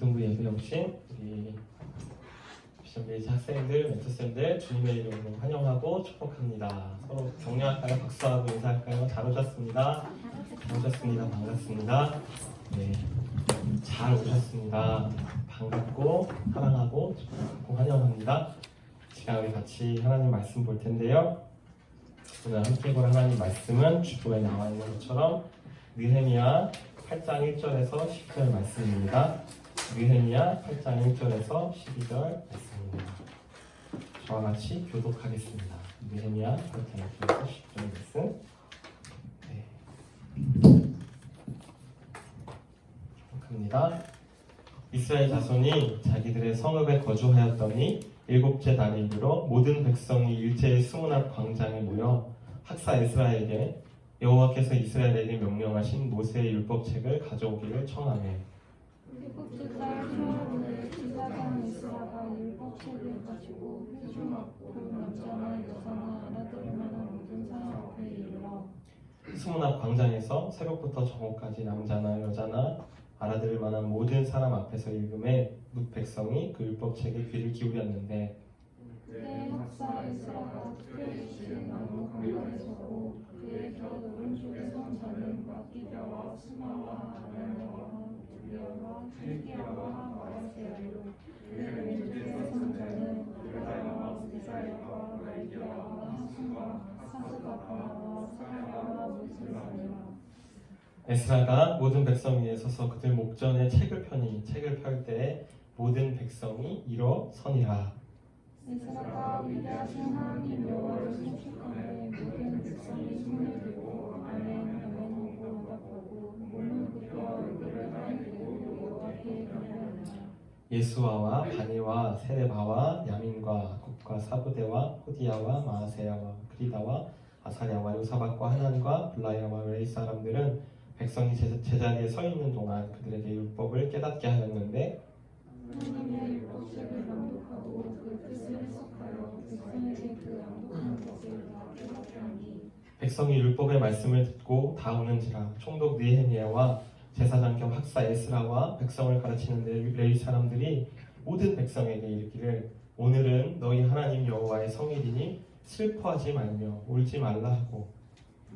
박등부 예배 오신 우리 비전베이스 학생들, 멘토쌤들 주님의 이름으로 환영하고 축복합니다. 서로 격려할까요? 박수하고 인사할까요? 잘 오셨습니다. 잘 오셨습니다. 반갑습니다. 네, 잘 오셨습니다. 반갑고 사랑하고 축복하고 환영합니다. 시간 우리 같이 하나님 말씀 볼 텐데요. 오늘 함께 볼 하나님 말씀은 주보에 나와 있는 것처럼 느헤미야 8장 1절에서 10절 말씀입니다. 느헤미야 8장 1절에서 12절 말씀입니다. 저와 같이 교독하겠습니다. 느헤미야 8장 1절에서 10절 말씀. 교독합니다. 이스라엘 자손이 자기들의 성읍에 거주하였더니 일곱째 달에 이르러 모든 백성이 일제히 수문 앞 광장에 모여 학사 에스라에게 여호와께서 이스라엘에게 명령하신 모세의 율법책을 가져오기를 청하매. 일곱째 달 초하루에 지사장 에스라가 율법책을 가지고 회중 앞으로 남자나 여자나 알아들을 만한 모든 사람 앞에 이르러 수문 앞 광장에서 새벽부터 정오까지 남자나 여자나 알아들을 만한 모든 사람 앞에서 읽음에 뭇 백성이 그 율법책에 귀를 기울였는데 그때 학사 에스라가 특별히 지은 나무 강단에 서고 그의 곁 오른쪽에 선 자는 마기야와 스마와 아나야와 우리야와 hilki야와 마아세야요 그의 왼쪽에 선 자는 여다야와 미사야와 말기야와 하순과 사스가파와 사야와 무슬라니라. 에스라가 모든 백성 위에 서서 그들 목전에 책을 펴니 책을 펼 때에 모든 백성이 일어서니라. 에스라가 위대하신 하나님 여호와를 송축하되 모든 백성이 손을 들고 아멘 아멘 하고 응답하고 몸을 굽혀 얼굴을 하이고 여호와께 경배하니라. 예수아와 바니와 세레바와 야민과 국과 사부대와 호디야와 마아세야와 그리다와 아사랴와 요사박과 하난과 블라야와 레이 사람들은 백성이 제자리에 서 있는 동안 그들에게 율법을 깨닫게 하였는데 하나님의 율법책을 낭독하고 그 뜻을 해석하여 백성에게 그 낭독한 것을 다 깨닫게 하니 백성이 율법의 말씀을 듣고 다 오는지라. 총독 느헤미야와 제사장 겸 학사 에스라와 백성을 가르치는 레위 사람들이 모든 백성에게 이르기를 오늘은 너희 하나님 여호와의 성일이니 슬퍼하지 말며 울지 말라 하고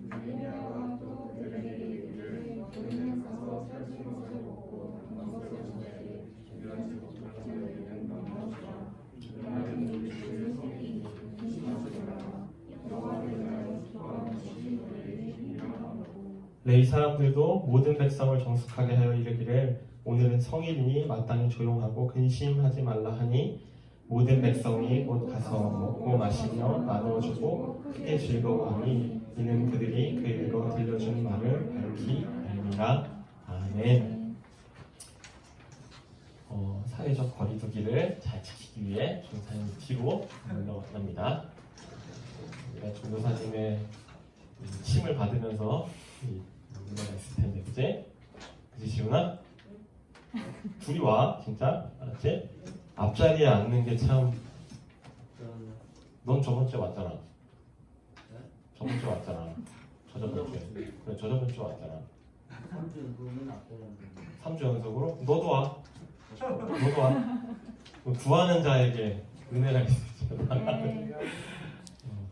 느헤미야가 또 그들에게 이르기를 너희는 가서 살찐 것을 먹고 단 것을 먹되 주변 집들을 잃는 방법과 하나님 주를 섬기니 근심하지마라. 여호와를 위하여 기뻐하는 것이 너희에게 일어나고 레위 사람들도 모든 백성을 정숙하게 하여 이르기를 오늘은 성일이니 마땅히 조용하고 근심하지 말라 하니 모든 백성이 곧 가서 먹고 마시며 나누어주고 크게 즐거워하니 이는 그들이 그 읽어 들려준 말을 밝히 알미라. 아멘. 사회적 거리두기를 잘 지키기 위해 전사님 뒤로 물러납니다. 우리가 전도사님의 침을 받으면서 문제가 있을 텐데, 그치? 그치, 지훈아? 둘이 와, 진짜? 알았지? 앞자리에 앉는 게 참. 넌 저번 주에 왔잖아. 저번 주에 왔잖아. 저저번 주에. 그래, 저저번 주에 왔잖아. 3주 연속은 앞서는데 3주 연속으로? 너도 와. 너도 와. 구하는 자에게 은혜가 있으시구나.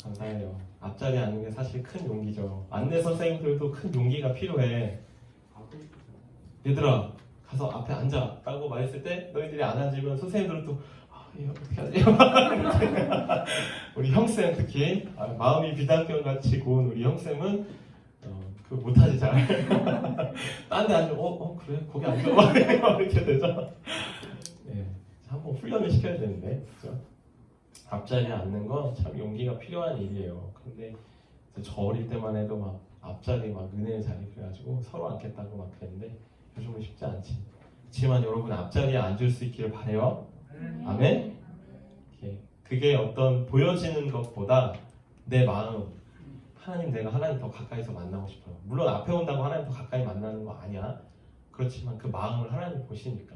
감사해요. 앞자리에 앉는 게 사실 큰 용기죠. 안내 선생님들도 큰 용기가 필요해. 얘들아 가서 앞에 앉아 라고 말했을 때 너희들이 안 앉으면 선생님들은 또 이거 어떻게 하지? 우리 형쌤 특히 마음이 비단결같이 고운 우리 형쌤은 그거 못하지 잘. 딴 데 앉으면 그래 거기 앉아 이렇게 되죠. 네, 한번 훈련을 시켜야 되는데 그죠? 앞자리에 앉는 건 참 용기가 필요한 일이에요. 근데 저 어릴 때만 해도 막 앞자리 막 은혜의 자리 그래가지고 서로 앉겠다고 막 그랬는데 요즘은 쉽지 않지. 그렇지만 여러분 앞자리에 앉을 수 있기를 바래요. 아멘. 그게 어떤 보여지는 것보다 내 마음 내가 하나님 더 가까이서 만나고 싶어요. 물론 앞에 온다고 하나님 더 가까이 만나는 거 아니야. 그렇지만 그 마음을 하나님 보시니까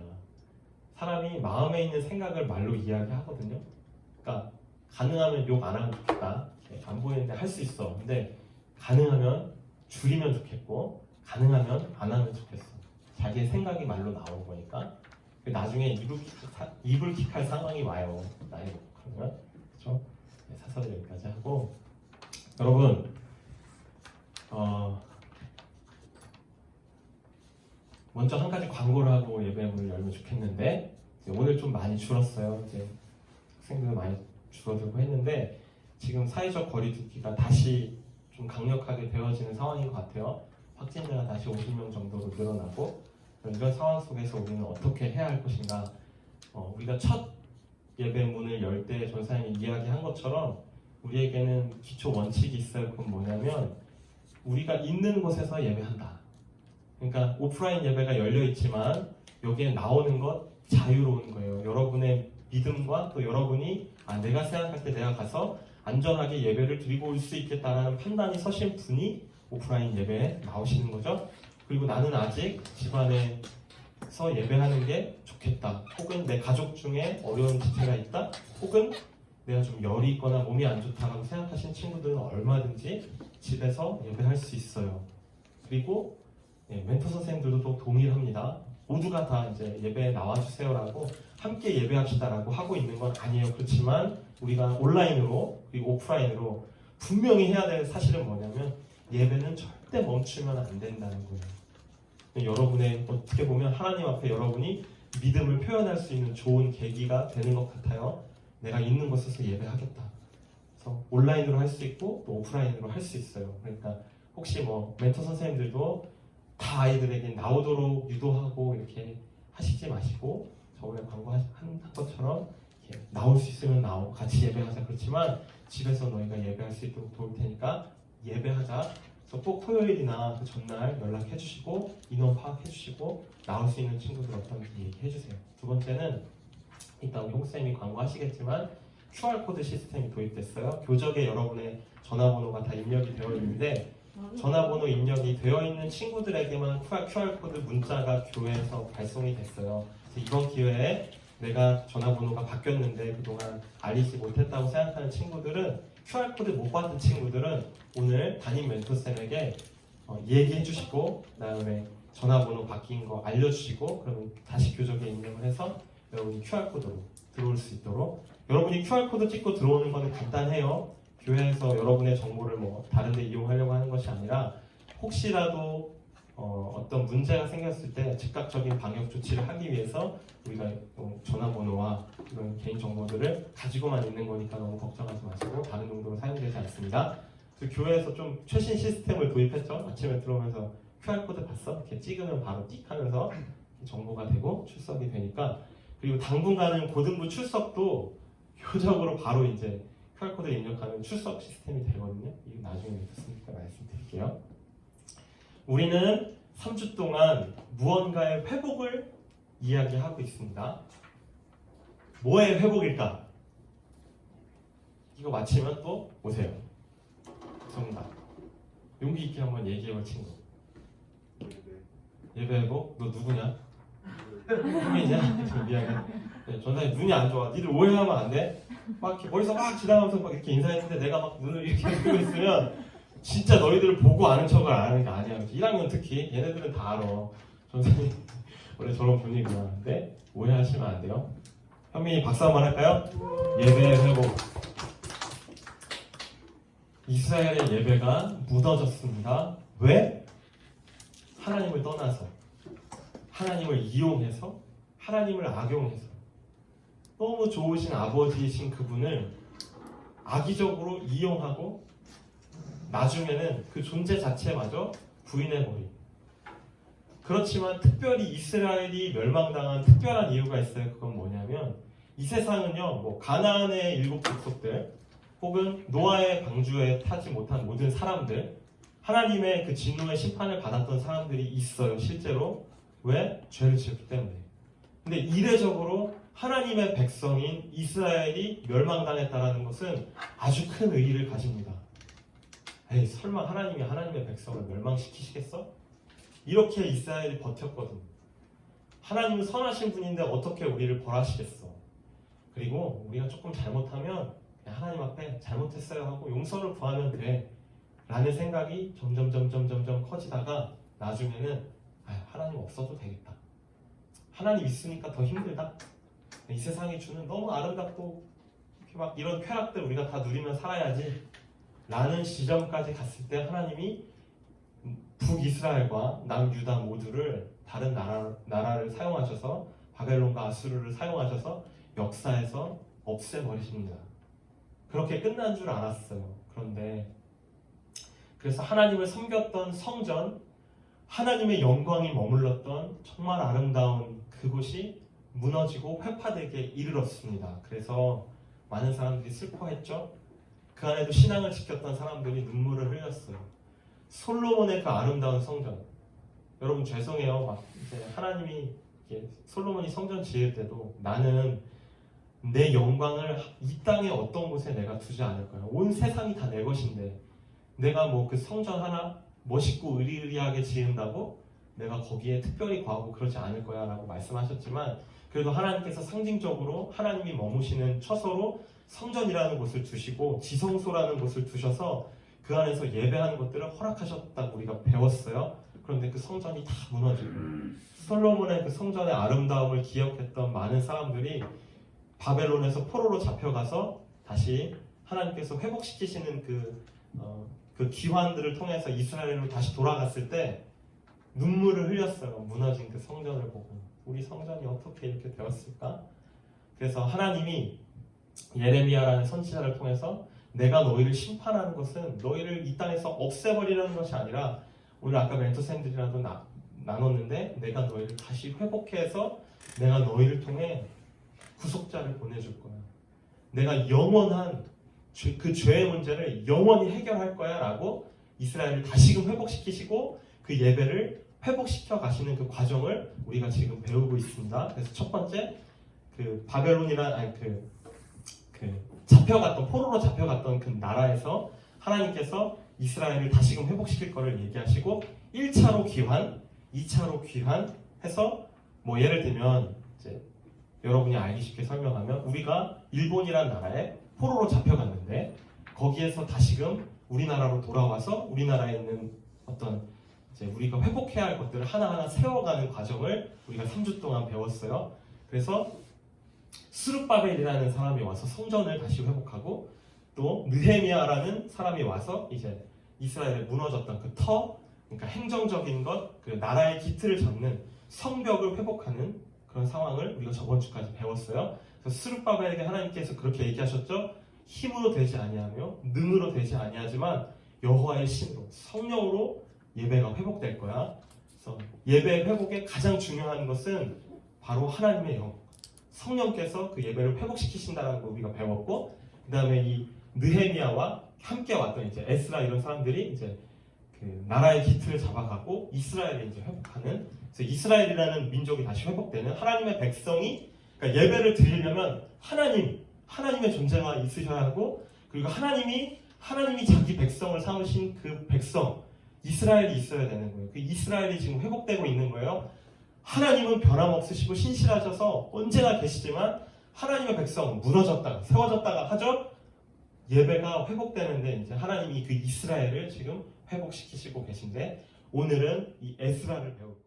사람이 마음에 있는 생각을 말로 이야기하거든요. 그러니까 가능하면 욕 안 하면 좋겠다. 안 보이는데 할 수 있어. 근데 가능하면 줄이면 좋겠고 가능하면 안 하면 좋겠어. 자기의 생각이 말로 나오는 거니까. 나중에 이불킥할 상황이 와요. 나이 먹으면. 그렇죠? 네, 사설을 여기까지 하고 여러분 먼저 한 가지 광고를 하고 예배 문을 열면 좋겠는데 이제 오늘 좀 많이 줄었어요. 이제 학생들 많이 줄어들고 했는데 지금 사회적 거리두기가 다시 좀 강력하게 되어지는 상황인 것 같아요. 확진자가 다시 50명 정도로 늘어나고 이런 상황 속에서 우리는 어떻게 해야 할 것인가. 우리가 첫 예배 문을 열 때 전사님이 이야기한 것처럼 우리에게는 기초 원칙이 있어요. 그건 뭐냐면 우리가 있는 곳에서 예배한다. 그러니까 오프라인 예배가 열려 있지만 여기에 나오는 것 자유로운 거예요. 여러분의 믿음과 또 여러분이 내가 생각할 때 내가 가서 안전하게 예배를 드리고 올 수 있겠다라는 판단이 서신 분이 오프라인 예배에 나오시는 거죠. 그리고 나는 아직 집안에서 예배하는 게 좋겠다. 혹은 내 가족 중에 어려운 지체가 있다. 혹은 내가 좀 열이 있거나 몸이 안 좋다라고 생각하신 친구들은 얼마든지 집에서 예배할 수 있어요. 그리고 멘토 선생님들도 또 동의합니다. 모두가 다 이제 예배에 나와주세요라고 함께 예배합시다라고 하고 있는 건 아니에요. 그렇지만 우리가 온라인으로 그리고 오프라인으로 분명히 해야 될 사실은 뭐냐면 예배는 절대 멈추면 안 된다는 거예요. 여러분의 어떻게 보면 하나님 앞에 여러분이 믿음을 표현할 수 있는 좋은 계기가 되는 것 같아요. 내가 있는 곳에서 예배하겠다. 그래서 온라인으로 할 수 있고 또 오프라인으로 할 수 있어요. 그러니까 혹시 멘토 선생님들도 다 아이들에게 나오도록 유도하고 이렇게 하시지 마시고 저번에 광고한 것처럼 이렇게 나올 수 있으면 나오고 같이 예배하자. 그렇지만 집에서 너희가 예배할 수 있도록 도울 테니까 예배하자. 그래서 꼭 토요일이나 그 전날 연락해 주시고 인원 파악해 주시고 나올 수 있는 친구들 어떤지 얘기해 주세요. 두 번째는 이따 우리 홍쌤이 광고하시겠지만 QR코드 시스템이 도입됐어요. 교적에 여러분의 전화번호가 다 입력이 되어 있는데 전화번호 입력이 되어 있는 친구들에게만 QR코드 문자가 교회에서 발송이 됐어요. 그래서 이번 기회에 내가 전화번호가 바뀌었는데 그동안 알리지 못했다고 생각하는 친구들은 QR코드 못 받은 친구들은 오늘 담임 멘토쌤에게 얘기해 주시고 그다음에 전화번호 바뀐 거 알려주시고 그러면 다시 교적에 입력을 해서 여러분이 QR코드로 들어올 수 있도록. 여러분이 QR코드 찍고 들어오는 거는 간단해요. 교회에서 여러분의 정보를 다른 데 이용하려고 하는 것이 아니라 혹시라도 어떤 문제가 생겼을 때 즉각적인 방역 조치를 하기 위해서 우리가 전화번호와 이런 개인 정보들을 가지고만 있는 거니까 너무 걱정하지 마시고 다른 용도로 사용되지 않습니다. 그래서 교회에서 좀 최신 시스템을 도입했죠. 아침에 들어오면서 QR코드 봤어? 이렇게 찍으면 바로 띡 하면서 정보가 되고 출석이 되니까. 그리고 당분간은 고등부 출석도 교적으로 바로 이제 QR코드를 입력하면 출석 시스템이 되거든요. 이거 나중에 듣으니까 말씀드릴게요. 우리는 3주 동안 무언가의 회복을 이야기하고 있습니다. 뭐의 회복일까? 이거 마치면 또 오세요. 정답. 용기 있게 한번 얘기해볼 친구. 예배 회복? 너 누구냐? 형이냐? 미안해. 전사님 눈이 안 좋아. 니들 오해하면 안 돼. 막 이렇게 머리서 막 지나가면서 막 이렇게 인사했는데 내가 막 눈을 이렇게 뜨고 있으면 진짜 너희들을 보고 아는 척을 안 하는 게 아니야. 1학년 특히 얘네들은 다 알아. 전사님 원래 저런 분위기야. 근데 오해하시면 안 돼요. 현민이 박수 한번 할까요? 예배 회복. 이스라엘의 예배가 무너졌습니다. 왜? 하나님을 떠나서, 하나님을 이용해서, 하나님을 악용해서 너무 좋으신 아버지이신 그분을 악의적으로 이용하고 나중에는 그 존재 자체마저 부인해버린. 그렇지만 특별히 이스라엘이 멸망당한 특별한 이유가 있어요. 그건 뭐냐면 이 세상은요, 가나안의 7 족속들 혹은 노아의 방주에 타지 못한 모든 사람들, 하나님의 그 진노의 심판을 받았던 사람들이 있어요. 실제로. 왜? 죄를 지었기 때문에. 근데 이례적으로 하나님의 백성인 이스라엘이 멸망당했다는 것은 아주 큰 의의를 가집니다. 에이, 설마 하나님이 하나님의 백성을 멸망시키시겠어? 이렇게 이스라엘이 버텼거든. 하나님은 선하신 분인데 어떻게 우리를 벌하시겠어? 그리고 우리가 조금 잘못하면 그냥 하나님 앞에 잘못했어요 하고 용서를 구하면 돼 라는 생각이 점점 커지다가 나중에는 하나님 없어도 되겠다. 하나님 있으니까 더 힘들다. 이 세상이 주는 너무 아름답고 이렇게 막 이런 쾌락들 우리가 다 누리며 살아야지 라는 지점까지 갔을 때 하나님이 북이스라엘과 남유다 모두를 다른 나라를 사용하셔서 바벨론과 아수르를 사용하셔서 역사에서 없애버리십니다. 그렇게 끝난 줄 알았어요. 그런데 그래서 하나님을 섬겼던 성전, 하나님의 영광이 머물렀던 정말 아름다운 그곳이 무너지고 회파되게 이르렀습니다. 그래서 많은 사람들이 슬퍼했죠. 그 안에도 신앙을 지켰던 사람들이 눈물을 흘렸어요. 솔로몬의 그 아름다운 성전. 여러분 죄송해요. 막 이제 하나님이 솔로몬이 성전 지을 때도 나는 내 영광을 이 땅의 어떤 곳에 내가 두지 않을 거야. 온 세상이 다 내 것인데 내가 뭐 그 성전 하나 멋있고 의리의리하게 지은다고 내가 거기에 특별히 과하고 그러지 않을 거야 라고 말씀하셨지만 그래도 하나님께서 상징적으로 하나님이 머무시는 처소로 성전이라는 곳을 두시고 지성소라는 곳을 두셔서 그 안에서 예배하는 것들을 허락하셨다고 우리가 배웠어요. 그런데 그 성전이 다 무너지고 솔로몬의 그 성전의 아름다움을 기억했던 많은 사람들이 바벨론에서 포로로 잡혀가서 다시 하나님께서 회복시키시는 그 기환들을 통해서 이스라엘로 다시 돌아갔을 때 눈물을 흘렸어요. 무너진 그 성전을 보고 우리 성전이 어떻게 이렇게 되었을까? 그래서 하나님이 예레미야라는 선지자를 통해서 내가 너희를 심판하는 것은 너희를 이 땅에서 없애버리려는 것이 아니라 오늘 아까 멘토쌤들이랑도 나눴는데 내가 너희를 다시 회복해서 내가 너희를 통해 구속자를 보내줄 거야. 내가 영원한 그 죄의 문제를 영원히 해결할 거야 라고 이스라엘을 다시금 회복시키시고 그 예배를 회복시켜 가시는 그 과정을 우리가 지금 배우고 있습니다. 그래서 첫 번째 그 바벨론이란 잡혀갔던 포로로 잡혀갔던 그 나라에서 하나님께서 이스라엘을 다시금 회복시킬 거를 얘기하시고 1차로 귀환, 2차로 귀환해서 뭐 예를 들면 이제 여러분이 알기 쉽게 설명하면 우리가 일본이란 나라에 포로로 잡혀갔는데 거기에서 다시금 우리나라로 돌아와서 우리나라에 있는 어떤 이제 우리가 회복해야 할 것들을 하나하나 세워가는 과정을 우리가 3주 동안 배웠어요. 그래서 스룹바벨이라는 사람이 와서 성전을 다시 회복하고 또 느헤미야라는 사람이 와서 이제 이스라엘에 무너졌던 그 그러니까 행정적인 것, 그 나라의 기틀을 잡는 성벽을 회복하는 그런 상황을 우리가 저번 주까지 배웠어요. 그래서 스룹바벨에게 하나님께서 그렇게 얘기하셨죠. 힘으로 되지 아니하며 능으로 되지 아니하지만 여호와의 신으로 성령으로 예배가 회복될 거야. 그래서 예배 회복의 가장 중요한 것은 바로 하나님의 영, 성령께서 그 예배를 회복시키신다는 걸 우리가 배웠고, 그 다음에 이 느헤미야와 함께 왔던 이제 에스라 이런 사람들이 이제 그 나라의 기틀을 잡아가고 이스라엘을 이제 회복하는. 그래서 이스라엘이라는 민족이 다시 회복되는 하나님의 백성이 그러니까 예배를 드리려면 하나님의 존재가 있으셔야 하고 그리고 하나님이 자기 백성을 삼으신 그 백성 이스라엘이 있어야 되는 거예요. 그 이스라엘이 지금 회복되고 있는 거예요. 하나님은 변함없으시고 신실하셔서 언제나 계시지만 하나님의 백성 무너졌다가 세워졌다가 하죠. 예배가 회복되는데 이제 하나님이 그 이스라엘을 지금 회복시키시고 계신데 오늘은 이 에스라를 배울 거예요.